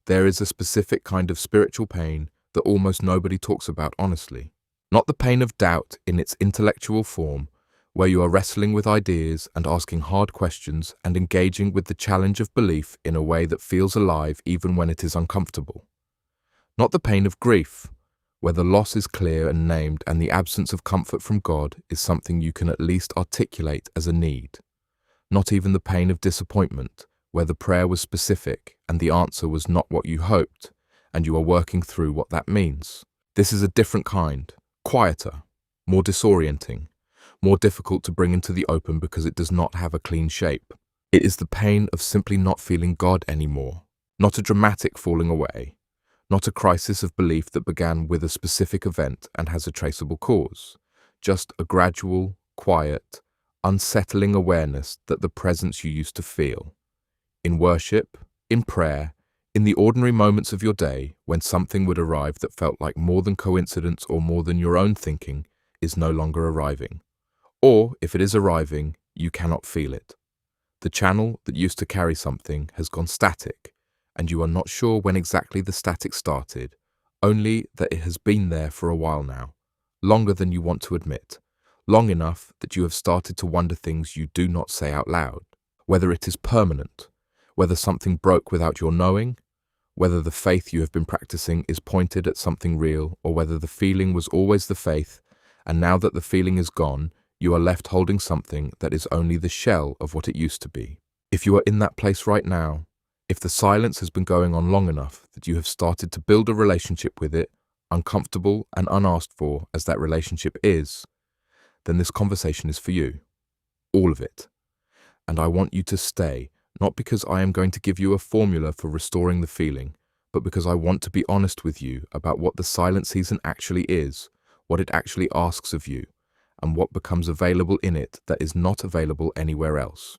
There is a specific kind of spiritual pain that almost nobody talks about honestly. Not the pain of doubt in its intellectual form, where you are wrestling with ideas and asking hard questions and engaging with the challenge of belief in a way that feels alive even when it is uncomfortable. Not the pain of grief, where the loss is clear and named and the absence of comfort from God is something you can at least articulate as a need. Not even the pain of disappointment, where the prayer was specific and the answer was not what you hoped, and you are working through what that means. This is a different kind, quieter, more disorienting, more difficult to bring into the open because it does not have a clean shape. It is the pain of simply not feeling God anymore, not a dramatic falling away, not a crisis of belief that began with a specific event and has a traceable cause, just a gradual, quiet, unsettling awareness that the presence you used to feel, in worship, in prayer, in the ordinary moments of your day when something would arrive that felt like more than coincidence or more than your own thinking, is no longer arriving. Or, if it is arriving, you cannot feel it. The channel that used to carry something has gone static, and you are not sure when exactly the static started, only that it has been there for a while now, longer than you want to admit, long enough that you have started to wonder things you do not say out loud, whether it is permanent, whether something broke without your knowing, whether the faith you have been practicing is pointed at something real, or whether the feeling was always the faith, and now that the feeling is gone, you are left holding something that is only the shell of what it used to be. If you are in that place right now, if the silence has been going on long enough that you have started to build a relationship with it, uncomfortable and unasked for as that relationship is, then this conversation is for you. All of it. And I want you to stay, not because I am going to give you a formula for restoring the feeling, but because I want to be honest with you about what the silent season actually is, what it actually asks of you, and what becomes available in it that is not available anywhere else.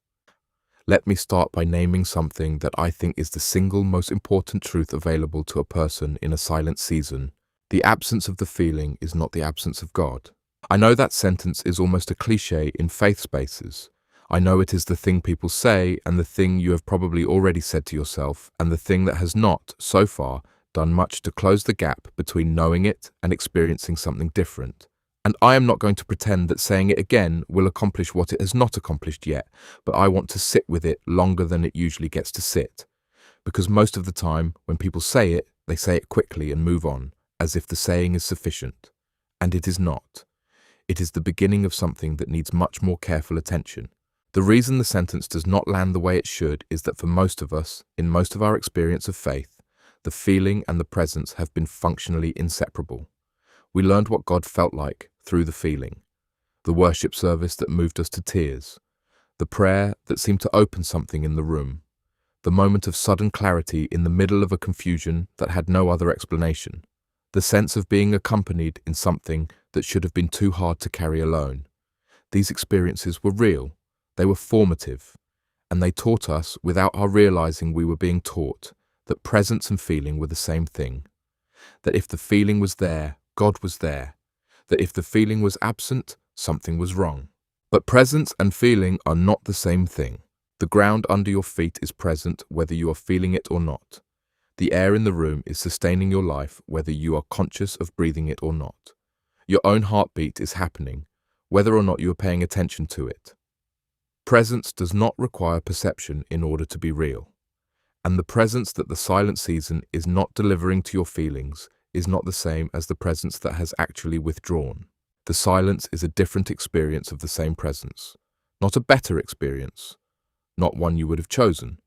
Let me start by naming something that I think is the single most important truth available to a person in a silent season. The absence of the feeling is not the absence of God. I know that sentence is almost a cliche in faith spaces. I know it is the thing people say and the thing you have probably already said to yourself and the thing that has not, so far, done much to close the gap between knowing it and experiencing something different. And I am not going to pretend that saying it again will accomplish what it has not accomplished yet, but I want to sit with it longer than it usually gets to sit. Because most of the time, when people say it, they say it quickly and move on, as if the saying is sufficient. And it is not. It is the beginning of something that needs much more careful attention. The reason the sentence does not land the way it should is that for most of us, in most of our experience of faith, the feeling and the presence have been functionally inseparable. We learned what God felt like through the feeling, the worship service that moved us to tears, the prayer that seemed to open something in the room, the moment of sudden clarity in the middle of a confusion that had no other explanation, the sense of being accompanied in something that should have been too hard to carry alone. These experiences were real, they were formative, and they taught us, without our realizing we were being taught, that presence and feeling were the same thing. That if the feeling was there, God was there. That if the feeling was absent, something was wrong. But presence and feeling are not the same thing. The ground under your feet is present whether you are feeling it or not. The air in the room is sustaining your life whether you are conscious of breathing it or not. Your own heartbeat is happening, whether or not you are paying attention to it. Presence does not require perception in order to be real. And the presence that the silent season is not delivering to your feelings is not the same as the presence that has actually withdrawn. The silence is a different experience of the same presence, not a better experience, not one you would have chosen,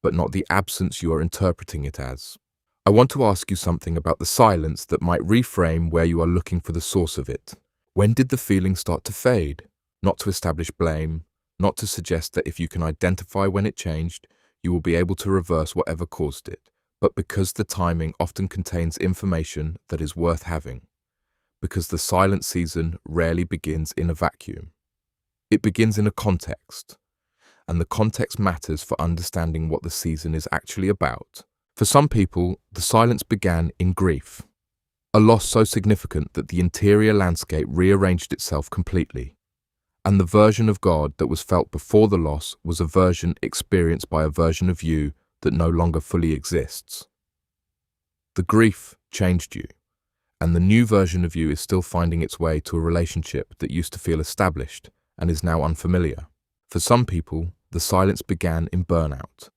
but not the absence you are interpreting it as. I want to ask you something about the silence that might reframe where you are looking for the source of it. When did the feeling start to fade? Not to establish blame, not to suggest that if you can identify when it changed, you will be able to reverse whatever caused it, but because the timing often contains information that is worth having. Because the silent season rarely begins in a vacuum. It begins in a context, and the context matters for understanding what the season is actually about. For some people, the silence began in grief, a loss so significant that the interior landscape rearranged itself completely, and the version of God that was felt before the loss was a version experienced by a version of you that no longer fully exists. The grief changed you, and the new version of you is still finding its way to a relationship that used to feel established and is now unfamiliar. For some people, the silence began in burnout,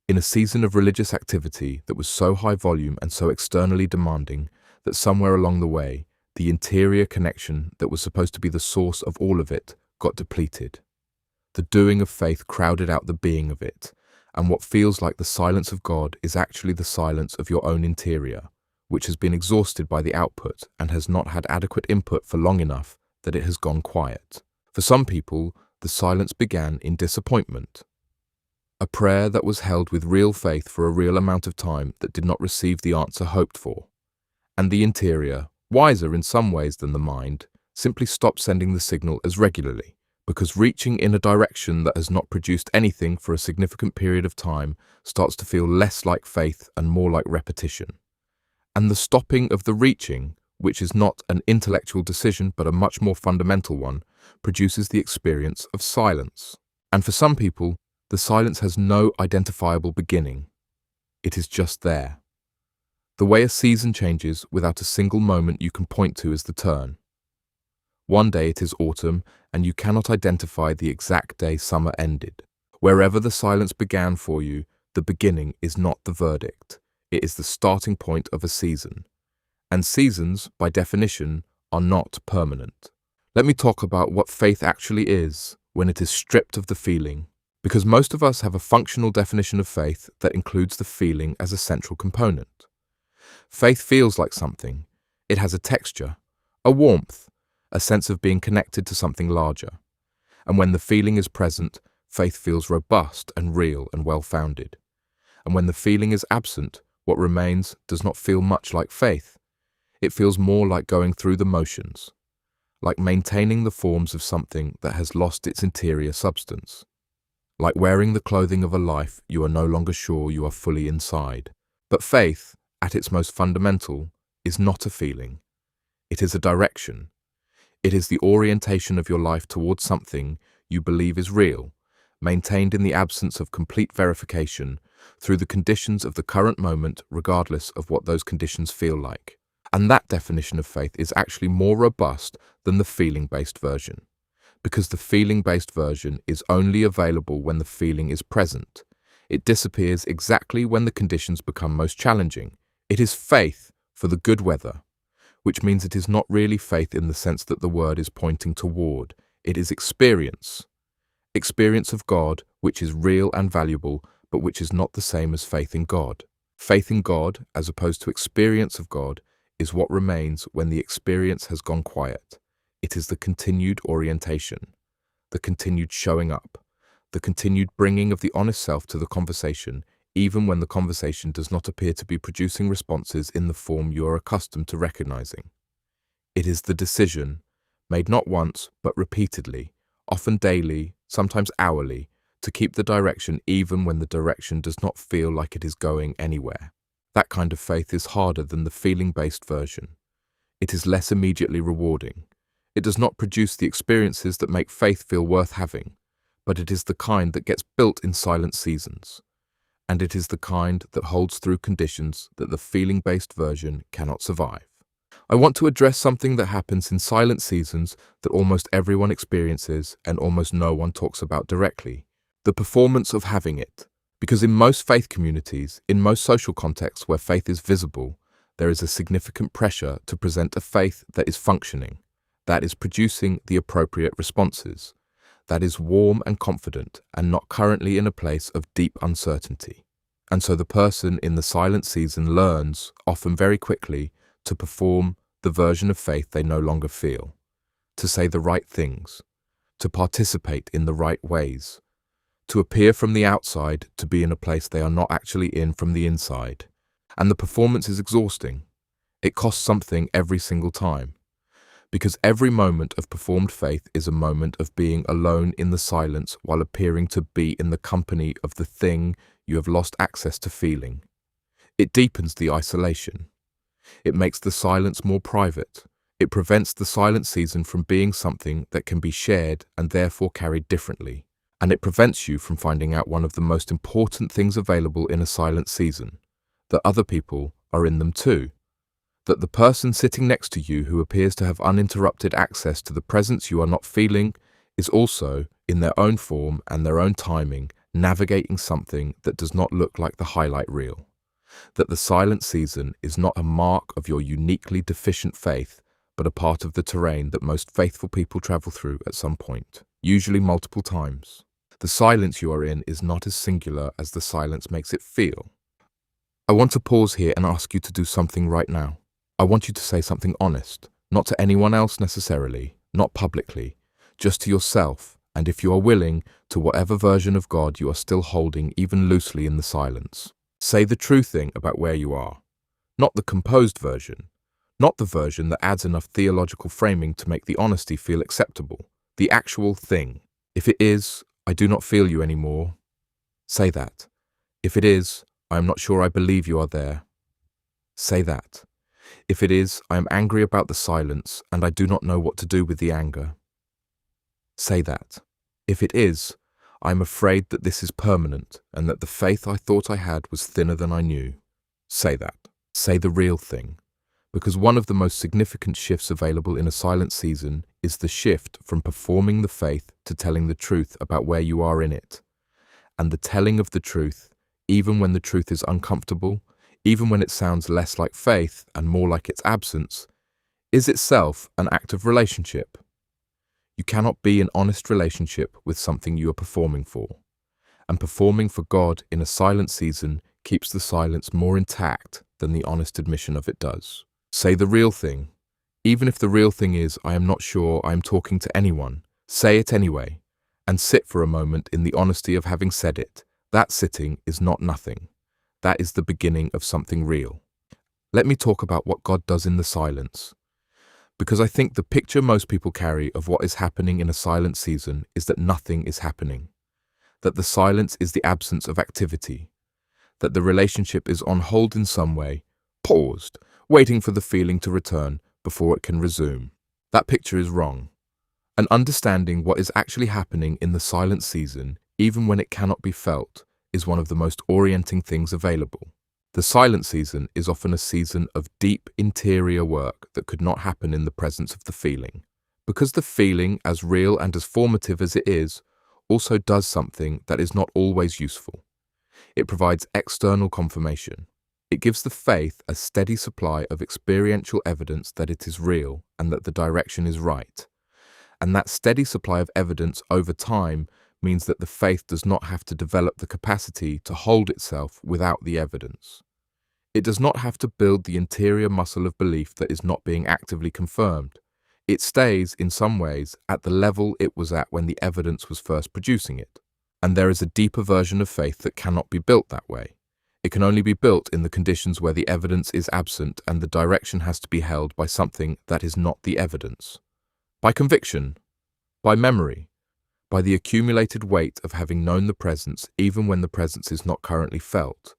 in a season of religious activity that was so high volume and so externally demanding that somewhere along the way, the interior connection that was supposed to be the source of all of it got depleted. The doing of faith crowded out the being of it, and what feels like the silence of God is actually the silence of your own interior, which has been exhausted by the output and has not had adequate input for long enough that it has gone quiet. For some people, the silence began in disappointment. A prayer that was held with real faith for a real amount of time that did not receive the answer hoped for. And the interior, wiser in some ways than the mind, simply stopped sending the signal as regularly, because reaching in a direction that has not produced anything for a significant period of time starts to feel less like faith and more like repetition. And the stopping of the reaching, which is not an intellectual decision but a much more fundamental one, produces the experience of silence. And for some people, the silence has no identifiable beginning. It is just there. The way a season changes without a single moment you can point to as the turn. One day it is autumn, and you cannot identify the exact day summer ended. Wherever the silence began for you, the beginning is not the verdict. It is the starting point of a season. And seasons, by definition, are not permanent. Let me talk about what faith actually is when it is stripped of the feeling, because most of us have a functional definition of faith that includes the feeling as a central component. Faith feels like something. It has a texture, a warmth, a sense of being connected to something larger. And when the feeling is present, faith feels robust and real and well-founded. And when the feeling is absent, what remains does not feel much like faith. It feels more like going through the motions, like maintaining the forms of something that has lost its interior substance, like wearing the clothing of a life you are no longer sure you are fully inside. But faith, at its most fundamental, is not a feeling. It is a direction. It is the orientation of your life towards something you believe is real, maintained in the absence of complete verification, through the conditions of the current moment, regardless of what those conditions feel like. And that definition of faith is actually more robust than the feeling-based version, because the feeling-based version is only available when the feeling is present. It disappears exactly when the conditions become most challenging. It is faith for the good weather, which means it is not really faith in the sense that the word is pointing toward. It is experience. Experience of God, which is real and valuable, but which is not the same as faith in God. Faith in God, as opposed to experience of God, is what remains when the experience has gone quiet. It is the continued orientation, the continued showing up, the continued bringing of the honest self to the conversation, even when the conversation does not appear to be producing responses in the form you are accustomed to recognizing. It is the decision, made not once but repeatedly, often daily, sometimes hourly, to keep the direction even when the direction does not feel like it is going anywhere. That kind of faith is harder than the feeling-based version. It is less immediately rewarding. It does not produce the experiences that make faith feel worth having, but it is the kind that gets built in silent seasons. And it is the kind that holds through conditions that the feeling-based version cannot survive. I want to address something that happens in silent seasons that almost everyone experiences and almost no one talks about directly: the performance of having it. Because in most faith communities, in most social contexts where faith is visible, there is a significant pressure to present a faith that is functioning, that is producing the appropriate responses, that is warm and confident and not currently in a place of deep uncertainty. And so the person in the silent season learns, often very quickly, to perform the version of faith they no longer feel, to say the right things, to participate in the right ways, to appear from the outside to be in a place they are not actually in from the inside. And the performance is exhausting. It costs something every single time. Because every moment of performed faith is a moment of being alone in the silence while appearing to be in the company of the thing you have lost access to feeling. It deepens the isolation. It makes the silence more private. It prevents the silent season from being something that can be shared and therefore carried differently. And it prevents you from finding out one of the most important things available in a silent season: that other people are in them too. That the person sitting next to you who appears to have uninterrupted access to the presence you are not feeling is also, in their own form and their own timing, navigating something that does not look like the highlight reel. That the silent season is not a mark of your uniquely deficient faith, but a part of the terrain that most faithful people travel through at some point, usually multiple times. The silence you are in is not as singular as the silence makes it feel. I want to pause here and ask you to do something right now. I want you to say something honest, not to anyone else necessarily, not publicly, just to yourself, and if you are willing, to whatever version of God you are still holding even loosely in the silence. Say the true thing about where you are, not the composed version, not the version that adds enough theological framing to make the honesty feel acceptable, the actual thing. If it is, I do not feel you anymore, say that. If it is, I am not sure I believe you are there, say that. If it is, I am angry about the silence and I do not know what to do with the anger, say that. If it is, I am afraid that this is permanent and that the faith I thought I had was thinner than I knew, say that. Say the real thing, because one of the most significant shifts available in a silent season is the shift from performing the faith to telling the truth about where you are in it. And the telling of the truth, even when the truth is uncomfortable, even when it sounds less like faith and more like its absence, is itself an act of relationship. You cannot be in honest relationship with something you are performing for. And performing for God in a silent season keeps the silence more intact than the honest admission of it does. Say the real thing. Even if the real thing is, I am not sure I am talking to anyone, say it anyway, and sit for a moment in the honesty of having said it. That sitting is not nothing. That is the beginning of something real. Let me talk about what God does in the silence. Because I think the picture most people carry of what is happening in a silent season is that nothing is happening. That the silence is the absence of activity. That the relationship is on hold in some way, paused, waiting for the feeling to return before it can resume. That picture is wrong. And understanding what is actually happening in the silent season, even when it cannot be felt, is one of the most orienting things available. The silent season is often a season of deep interior work that could not happen in the presence of the feeling. Because the feeling, as real and as formative as it is, also does something that is not always useful. It provides external confirmation. It gives the faith a steady supply of experiential evidence that it is real and that the direction is right. And that steady supply of evidence over time means that the faith does not have to develop the capacity to hold itself without the evidence. It does not have to build the interior muscle of belief that is not being actively confirmed. It stays, in some ways, at the level it was at when the evidence was first producing it. And there is a deeper version of faith that cannot be built that way. It can only be built in the conditions where the evidence is absent and the direction has to be held by something that is not the evidence. By conviction, by memory, by the accumulated weight of having known the presence even when the presence is not currently felt,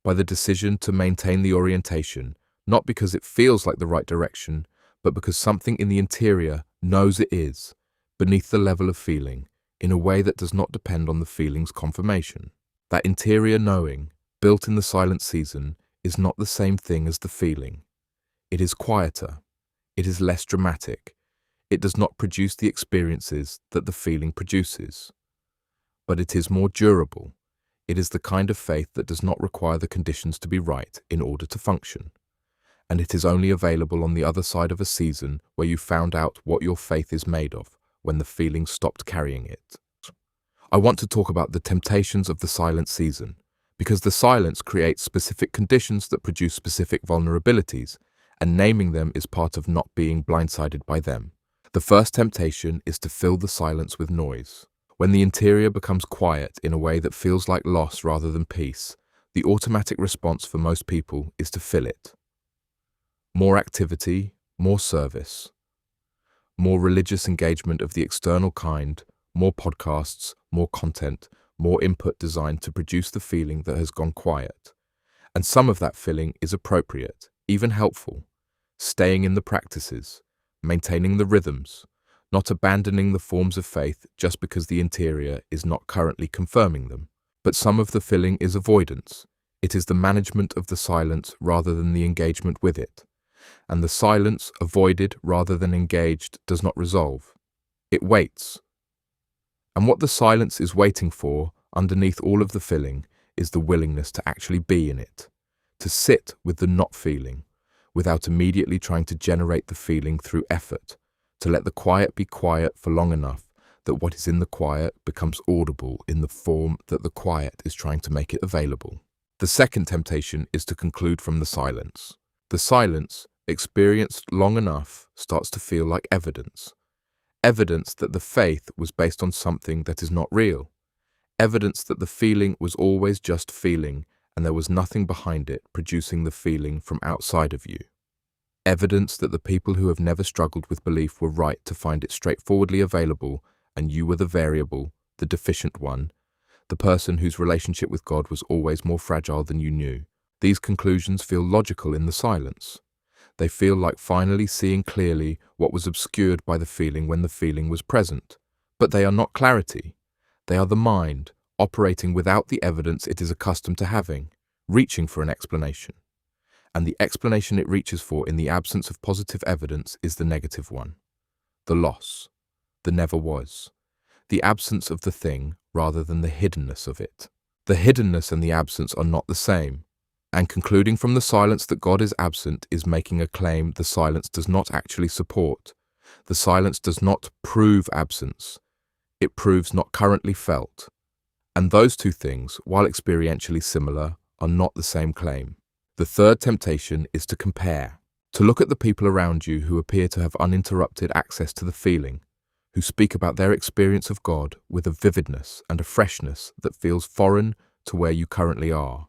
by the decision to maintain the orientation, not because it feels like the right direction, but because something in the interior knows it is, beneath the level of feeling, in a way that does not depend on the feeling's confirmation. That interior knowing, built in the silent season, is not the same thing as the feeling. It is quieter. It is less dramatic. It does not produce the experiences that the feeling produces. But it is more durable. It is the kind of faith that does not require the conditions to be right in order to function. And it is only available on the other side of a season where you found out what your faith is made of, when the feeling stopped carrying it. I want to talk about the temptations of the silent season, because the silence creates specific conditions that produce specific vulnerabilities, and naming them is part of not being blindsided by them. The first temptation is to fill the silence with noise. When the interior becomes quiet in a way that feels like loss rather than peace, the automatic response for most people is to fill it. More activity, more service, more religious engagement of the external kind, more podcasts, more content, more input designed to produce the feeling that has gone quiet. And some of that filling is appropriate, even helpful, staying in the practices, maintaining the rhythms, not abandoning the forms of faith just because the interior is not currently confirming them. But some of the filling is avoidance. It is the management of the silence rather than the engagement with it. And the silence, avoided rather than engaged, does not resolve. It waits. And what the silence is waiting for, underneath all of the filling, is the willingness to actually be in it, to sit with the not feeling, without immediately trying to generate the feeling through effort, to let the quiet be quiet for long enough that what is in the quiet becomes audible in the form that the quiet is trying to make it available. The second temptation is to conclude from the silence. The silence, experienced long enough, starts to feel like evidence. Evidence that the faith was based on something that is not real. Evidence that the feeling was always just feeling and there was nothing behind it producing the feeling from outside of you. Evidence that the people who have never struggled with belief were right to find it straightforwardly available and you were the variable, the deficient one, the person whose relationship with God was always more fragile than you knew. These conclusions feel logical in the silence. They feel like finally seeing clearly what was obscured by the feeling when the feeling was present. But they are not clarity. They are the mind, operating without the evidence it is accustomed to having, reaching for an explanation. And the explanation it reaches for in the absence of positive evidence is the negative one. The loss. The never was. The absence of the thing rather than the hiddenness of it. The hiddenness and the absence are not the same. And concluding from the silence that God is absent is making a claim the silence does not actually support. The silence does not prove absence. It proves not currently felt. And those two things, while experientially similar, are not the same claim. The third temptation is to compare, to look at the people around you who appear to have uninterrupted access to the feeling, who speak about their experience of God with a vividness and a freshness that feels foreign to where you currently are,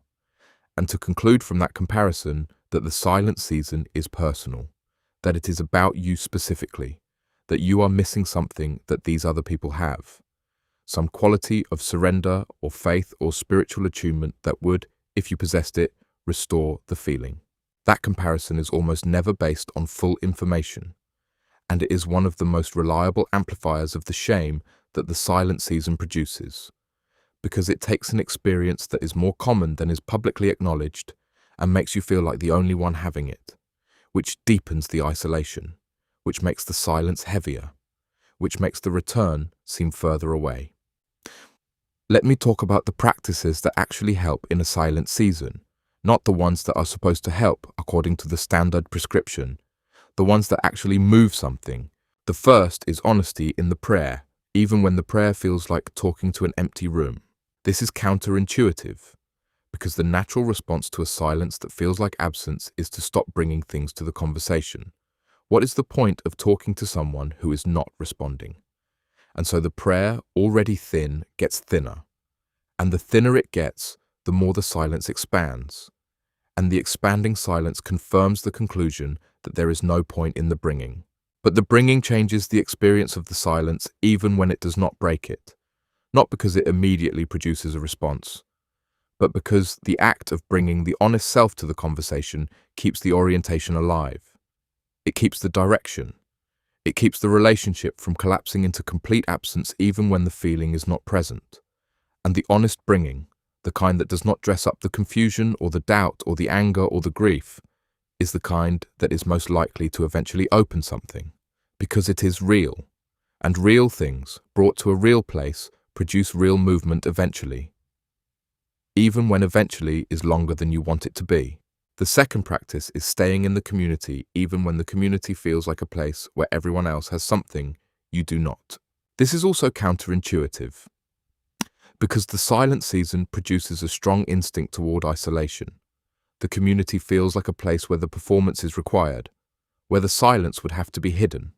and to conclude from that comparison that the silent season is personal, that it is about you specifically, that you are missing something that these other people have, some quality of surrender or faith or spiritual attunement that would, if you possessed it, restore the feeling. That comparison is almost never based on full information, and it is one of the most reliable amplifiers of the shame that the silent season produces, because it takes an experience that is more common than is publicly acknowledged and makes you feel like the only one having it, which deepens the isolation, which makes the silence heavier, which makes the return seem further away. Let me talk about the practices that actually help in a silent season, not the ones that are supposed to help according to the standard prescription, the ones that actually move something. The first is honesty in the prayer, even when the prayer feels like talking to an empty room. This is counterintuitive, because the natural response to a silence that feels like absence is to stop bringing things to the conversation. What is the point of talking to someone who is not responding? And so the prayer, already thin, gets thinner. And the thinner it gets, the more the silence expands. And the expanding silence confirms the conclusion that there is no point in the bringing. But the bringing changes the experience of the silence even when it does not break it. Not because it immediately produces a response, but because the act of bringing the honest self to the conversation keeps the orientation alive. It keeps the direction. It keeps the relationship from collapsing into complete absence even when the feeling is not present. And the honest bringing, the kind that does not dress up the confusion or the doubt or the anger or the grief, is the kind that is most likely to eventually open something, because it is real. And real things, brought to a real place, produce real movement eventually, even when eventually is longer than you want it to be. The second practice is staying in the community even when the community feels like a place where everyone else has something you do not. This is also counterintuitive, because the silent season produces a strong instinct toward isolation. The community feels like a place where the performance is required, where the silence would have to be hidden,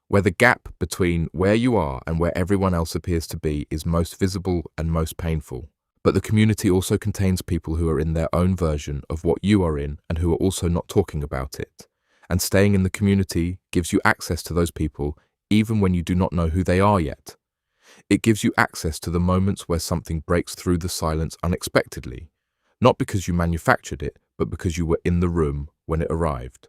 where the gap between where you are and where everyone else appears to be is most visible and most painful. But the community also contains people who are in their own version of what you are in and who are also not talking about it. And staying in the community gives you access to those people even when you do not know who they are yet. It gives you access to the moments where something breaks through the silence unexpectedly, not because you manufactured it, but because you were in the room when it arrived.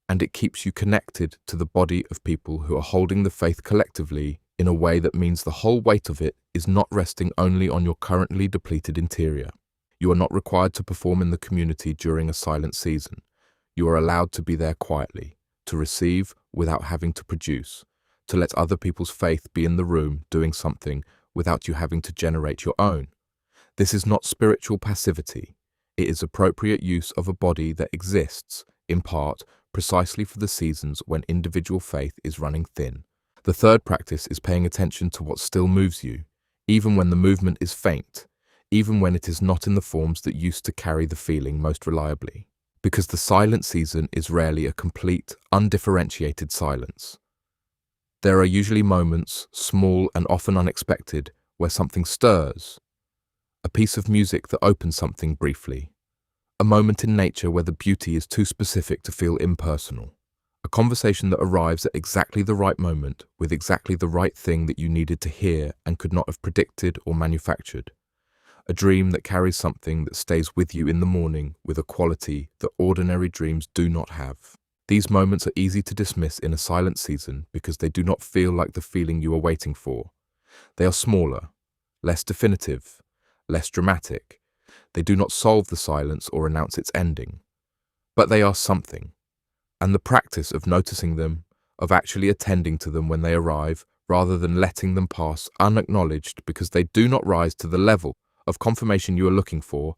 And it keeps you connected to the body of people who are holding the faith collectively in a way that means the whole weight of it is not resting only on your currently depleted interior. You are not required to perform in the community during a silent season. You are allowed to be there quietly, to receive without having to produce, to let other people's faith be in the room doing something without you having to generate your own. This is not spiritual passivity. It is appropriate use of a body that exists, in part, precisely for the seasons when individual faith is running thin. The third practice is paying attention to what still moves you, even when the movement is faint, even when it is not in the forms that used to carry the feeling most reliably. Because the silent season is rarely a complete, undifferentiated silence. There are usually moments, small and often unexpected, where something stirs. A piece of music that opens something briefly. A moment in nature where the beauty is too specific to feel impersonal. A conversation that arrives at exactly the right moment with exactly the right thing that you needed to hear and could not have predicted or manufactured. A dream that carries something that stays with you in the morning with a quality that ordinary dreams do not have. These moments are easy to dismiss in a silent season because they do not feel like the feeling you are waiting for. They are smaller, less definitive, less dramatic. They do not solve the silence or announce its ending. But they are something. And the practice of noticing them, of actually attending to them when they arrive, rather than letting them pass unacknowledged because they do not rise to the level of confirmation you are looking for,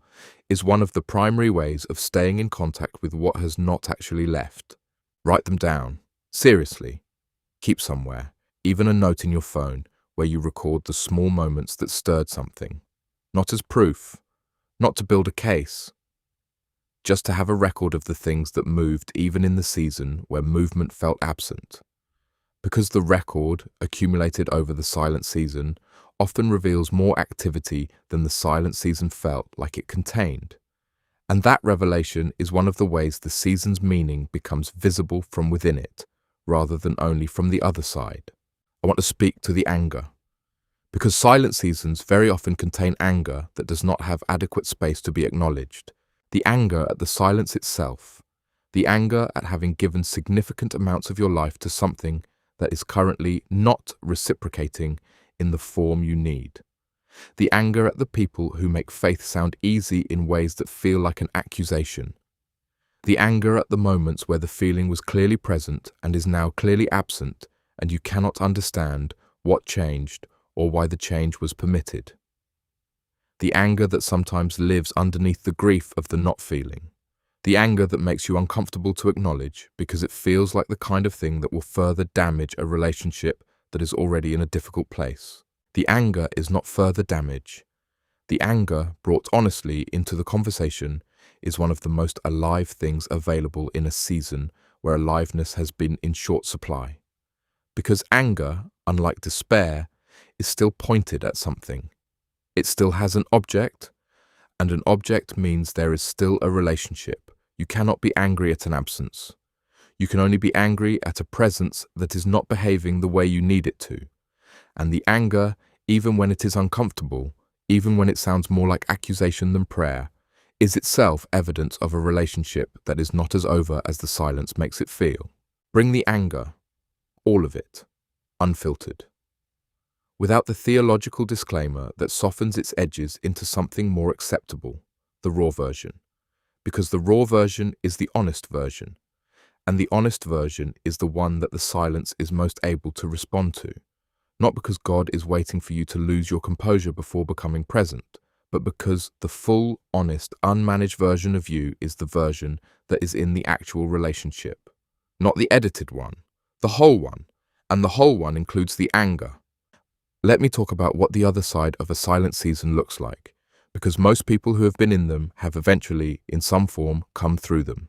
is one of the primary ways of staying in contact with what has not actually left. Write them down. Seriously. Keep somewhere, even a note in your phone, where you record the small moments that stirred something. Not as proof, not to build a case, just to have a record of the things that moved even in the season where movement felt absent. Because the record, accumulated over the silent season, often reveals more activity than the silent season felt like it contained. And that revelation is one of the ways the season's meaning becomes visible from within it, rather than only from the other side. I want to speak to the anger. Because silent seasons very often contain anger that does not have adequate space to be acknowledged. The anger at the silence itself. The anger at having given significant amounts of your life to something that is currently not reciprocating in the form you need. The anger at the people who make faith sound easy in ways that feel like an accusation. The anger at the moments where the feeling was clearly present and is now clearly absent, and you cannot understand what changed or why the change was permitted. The anger that sometimes lives underneath the grief of the not feeling. The anger that makes you uncomfortable to acknowledge because it feels like the kind of thing that will further damage a relationship that is already in a difficult place. The anger is not further damage. The anger, brought honestly into the conversation, is one of the most alive things available in a season where aliveness has been in short supply. Because anger, unlike despair, is still pointed at something. It still has an object, and an object means there is still a relationship. You cannot be angry at an absence. You can only be angry at a presence that is not behaving the way you need it to. And the anger, even when it is uncomfortable, even when it sounds more like accusation than prayer, is itself evidence of a relationship that is not as over as the silence makes it feel. Bring the anger, all of it, unfiltered. Without the theological disclaimer that softens its edges into something more acceptable, the raw version. Because the raw version is the honest version, and the honest version is the one that the silence is most able to respond to. Not because God is waiting for you to lose your composure before becoming present, but because the full, honest, unmanaged version of you is the version that is in the actual relationship. Not the edited one, the whole one, and the whole one includes the anger. Let me talk about what the other side of a silent season looks like, because most people who have been in them have eventually, in some form, come through them.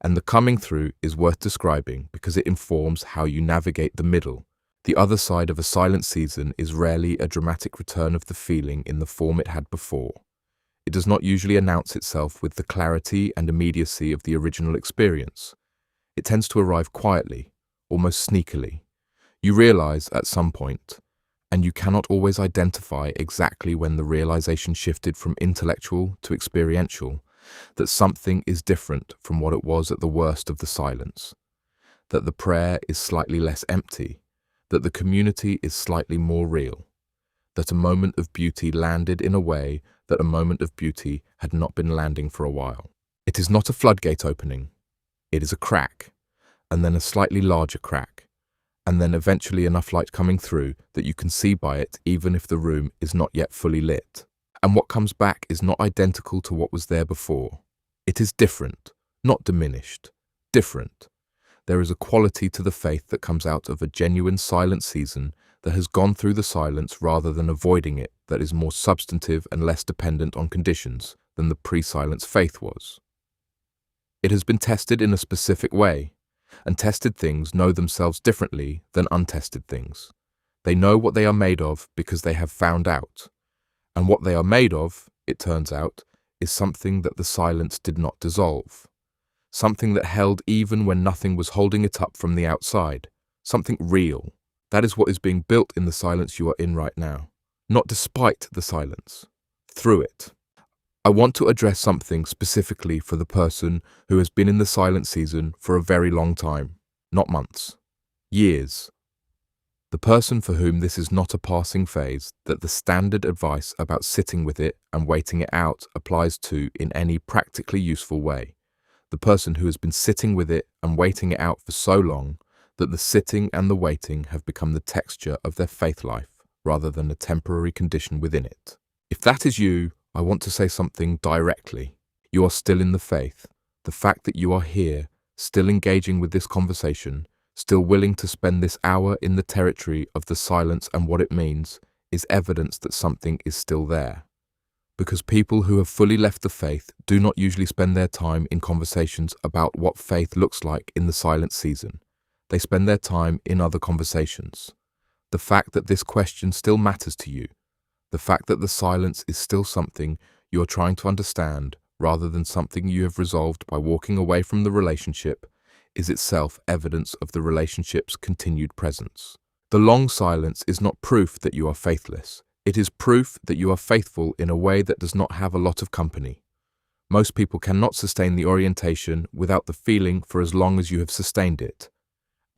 And the coming through is worth describing because it informs how you navigate the middle. The other side of a silent season is rarely a dramatic return of the feeling in the form it had before. It does not usually announce itself with the clarity and immediacy of the original experience. It tends to arrive quietly, almost sneakily. You realize at some point, and you cannot always identify exactly when the realization shifted from intellectual to experiential, that something is different from what it was at the worst of the silence, that the prayer is slightly less empty, that the community is slightly more real, that a moment of beauty landed in a way that a moment of beauty had not been landing for a while. It is not a floodgate opening. It is a crack, and then a slightly larger crack, and then eventually enough light coming through that you can see by it even if the room is not yet fully lit. And what comes back is not identical to what was there before. It is different, not diminished, different. There is a quality to the faith that comes out of a genuine silent season that has gone through the silence rather than avoiding it, that is more substantive and less dependent on conditions than the pre-silence faith was. It has been tested in a specific way, and tested things know themselves differently than untested things. They know what they are made of because they have found out. And what they are made of, it turns out, is something that the silence did not dissolve. Something that held even when nothing was holding it up from the outside. Something real. That is what is being built in the silence you are in right now. Not despite the silence. Through it. I want to address something specifically for the person who has been in the silent season for a very long time. Not months. Years. The person for whom this is not a passing phase, that the standard advice about sitting with it and waiting it out applies to in any practically useful way. The person who has been sitting with it and waiting it out for so long that the sitting and the waiting have become the texture of their faith life rather than a temporary condition within it. If that is you, I want to say something directly. You are still in the faith. The fact that you are here, still engaging with this conversation, still willing to spend this hour in the territory of the silence and what it means, is evidence that something is still there. Because people who have fully left the faith do not usually spend their time in conversations about what faith looks like in the silent season. They spend their time in other conversations. The fact that this question still matters to you, the fact that the silence is still something you are trying to understand rather than something you have resolved by walking away from the relationship, is itself evidence of the relationship's continued presence. The long silence is not proof that you are faithless. It is proof that you are faithful in a way that does not have a lot of company. Most people cannot sustain the orientation without the feeling for as long as you have sustained it.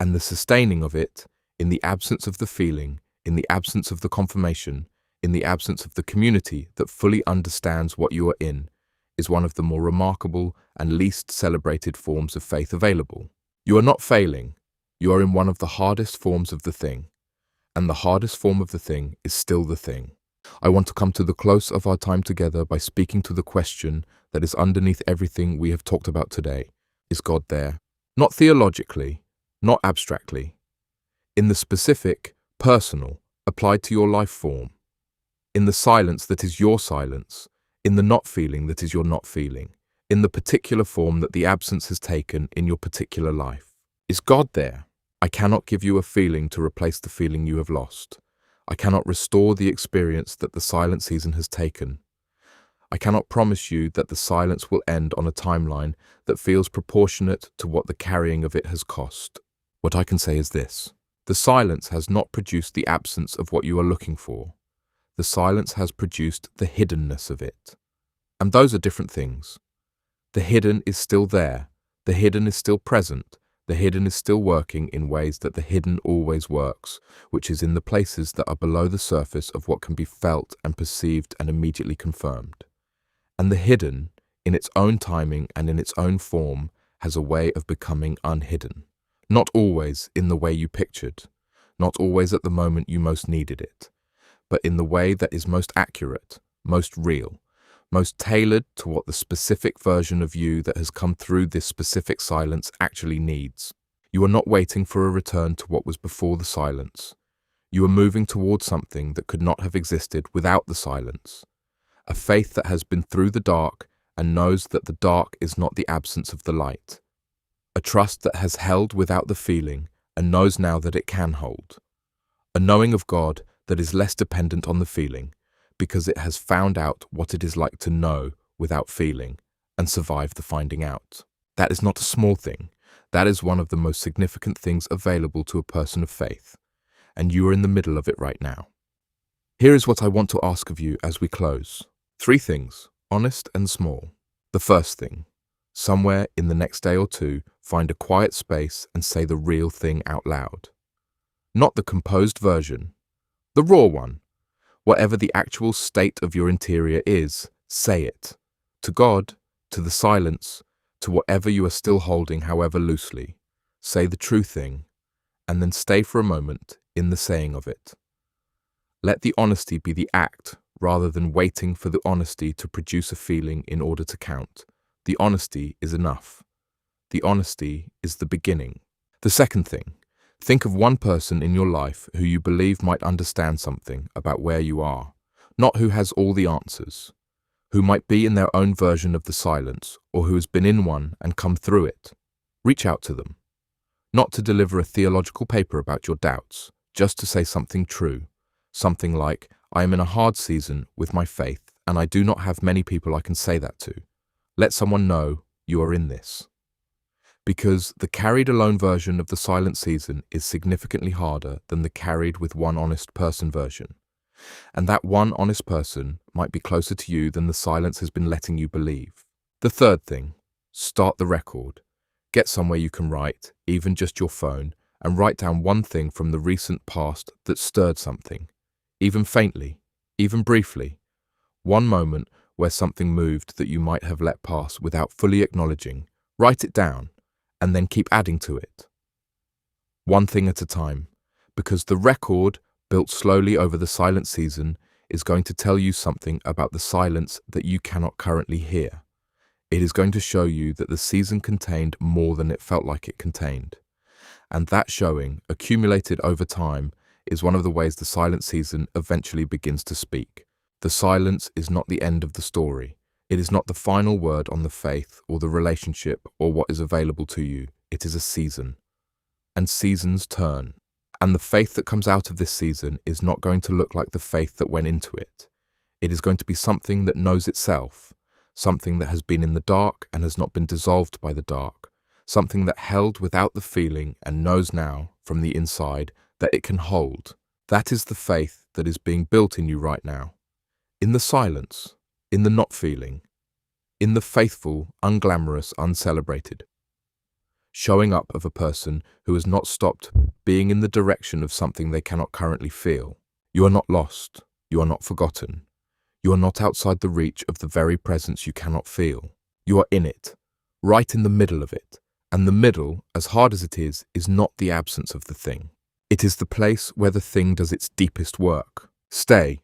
And the sustaining of it, in the absence of the feeling, in the absence of the confirmation, in the absence of the community that fully understands what you are in, is one of the more remarkable and least celebrated forms of faith available. You are not failing. You are in one of the hardest forms of the thing. And the hardest form of the thing is still the thing. I want to come to the close of our time together by speaking to the question that is underneath everything we have talked about today. Is God there? Not theologically, not abstractly. In the specific, personal, applied to your life form. In the silence that is your silence. In the not feeling that is your not feeling. In the particular form that the absence has taken in your particular life. Is God there? I cannot give you a feeling to replace the feeling you have lost. I cannot restore the experience that the silent season has taken. I cannot promise you that the silence will end on a timeline that feels proportionate to what the carrying of it has cost. What I can say is this. The silence has not produced the absence of what you are looking for. The silence has produced the hiddenness of it. And those are different things. The hidden is still there. The hidden is still present. The hidden is still working in ways that the hidden always works, which is in the places that are below the surface of what can be felt and perceived and immediately confirmed. And the hidden, in its own timing and in its own form, has a way of becoming unhidden. Not always in the way you pictured, not always at the moment you most needed it, but in the way that is most accurate, most real, most tailored to what the specific version of you that has come through this specific silence actually needs. You are not waiting for a return to what was before the silence. You are moving towards something that could not have existed without the silence. A faith that has been through the dark and knows that the dark is not the absence of the light. A trust that has held without the feeling and knows now that it can hold. A knowing of God that is less dependent on the feeling, because it has found out what it is like to know without feeling and survive the finding out. That is not a small thing. That is one of the most significant things available to a person of faith, and you are in the middle of it right now. Here is what I want to ask of you as we close. 3 things, honest and small. The first thing, somewhere in the next day or two, find a quiet space and say the real thing out loud. Not the composed version, the raw one Whatever the actual state of your interior is, say it. To God, to the silence, to whatever you are still holding, however loosely. Say the true thing, and then stay for a moment in the saying of it. Let the honesty be the act, rather than waiting for the honesty to produce a feeling in order to count. The honesty is enough. The honesty is the beginning. The second thing, think of one person in your life who you believe might understand something about where you are, not who has all the answers, who might be in their own version of the silence, or who has been in one and come through it. Reach out to them, not to deliver a theological paper about your doubts, just to say something true, something like, I am in a hard season with my faith, and I do not have many people I can say that to. Let someone know you are in this. Because the carried alone version of the silent season is significantly harder than the carried with one honest person version. And that one honest person might be closer to you than the silence has been letting you believe. The third thing, start the record. Get somewhere you can write, even just your phone, and write down one thing from the recent past that stirred something, even faintly, even briefly. One moment where something moved that you might have let pass without fully acknowledging. Write it down, and then keep adding to it. One thing at a time, because the record, built slowly over the silent season, is going to tell you something about the silence that you cannot currently hear. It is going to show you that the season contained more than it felt like it contained. And that showing, accumulated over time, is one of the ways the silent season eventually begins to speak. The silence is not the end of the story. It is not the final word on the faith or the relationship or what is available to you. It is a season. And seasons turn. And the faith that comes out of this season is not going to look like the faith that went into it. It is going to be something that knows itself, something that has been in the dark and has not been dissolved by the dark, something that held without the feeling and knows now, from the inside, that it can hold. That is the faith that is being built in you right now. In the silence, in the not feeling, in the faithful, unglamorous, uncelebrated. Showing up of a person who has not stopped being in the direction of something they cannot currently feel. You are not lost. You are not forgotten. You are not outside the reach of the very presence you cannot feel. You are in it, right in the middle of it. And the middle, as hard as it is not the absence of the thing. It is the place where the thing does its deepest work. Stay,